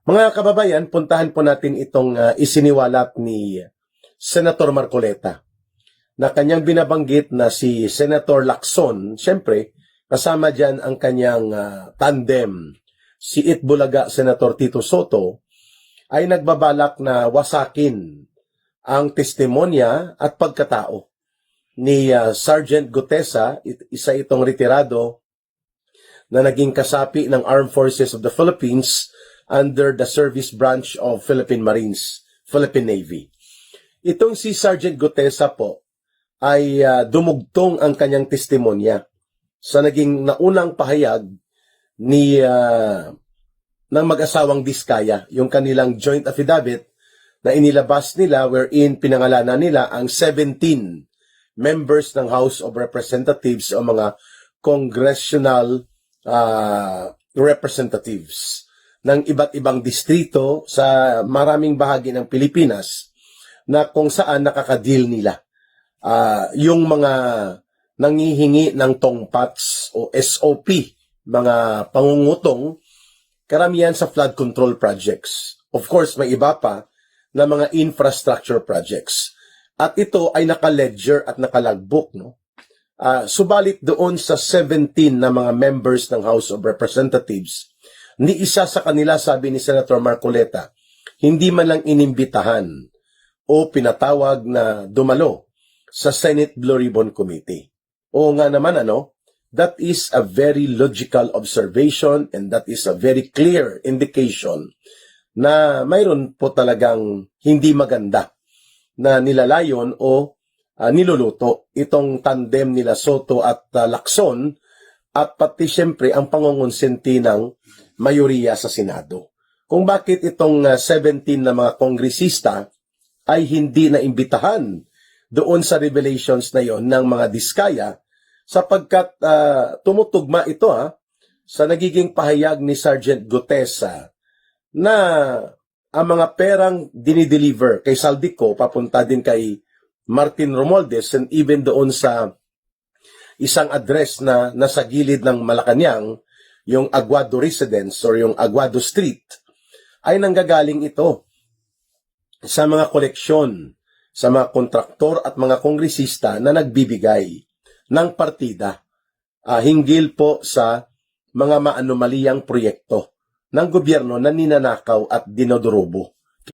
Mga kababayan, puntahan po natin itong isiniwalat ni Senator Marcoleta na kanyang binabanggit na si Senator Lacson. Siyempre, kasama dyan ang kanyang tandem, si Itbulaga Senator Tito Soto, ay nagbabalak na wasakin ang testimonya at pagkatao ni Sergeant Gutesa, isa itong retirado na naging kasapi ng Armed Forces of the Philippines under the Service Branch of Philippine Marines, Philippine Navy. Itong si Sergeant Gutesa po ay dumugtong ang kanyang testimonya sa naging naunang pahayag ni ng mag-asawang Diskaya, yung kanilang joint affidavit na inilabas nila wherein pinangalanan nila ang 17 members ng House of Representatives o mga congressional representatives ng iba't ibang distrito sa maraming bahagi ng Pilipinas na kung saan nakakadil nila. Yung mga nangihingi ng tongpats o SOP, mga pangungutong, karamihan sa flood control projects. Of course, may iba pa na mga infrastructure projects. At ito ay naka-ledger at naka-logbook, no? Subalit doon sa 17 na mga members ng House of Representatives, ni isa sa kanila, sabi ni Senator Marcoleta, hindi man lang inimbitahan o pinatawag na dumalo sa Senate Blue Ribbon Committee. Oo nga naman, that is a very logical observation and that is a very clear indication na mayroon po talagang hindi maganda na nilalayon o niluluto itong tandem nila Soto at Lacson at pati siyempre ang pangungonsenti ng mayoriya sa Senado. Kung bakit itong 17 na mga kongresista ay hindi na imbitahan doon sa revelations na yon ng mga Diskaya sapagkat tumutugma ito sa nagiging pahayag ni Sergeant Gutesa na ang mga perang dinideliver kay Saldico papunta din kay Martin Romualdez and even doon sa isang address na nasa gilid ng Malacanang, yung Aguado Residence or yung Aguado Street, ay nanggagaling ito sa mga koleksyon, sa mga kontraktor at mga kongresista na nagbibigay ng partida hinggil po sa mga maanumaliyang proyekto ng gobyerno na ninanakaw at dinodurubo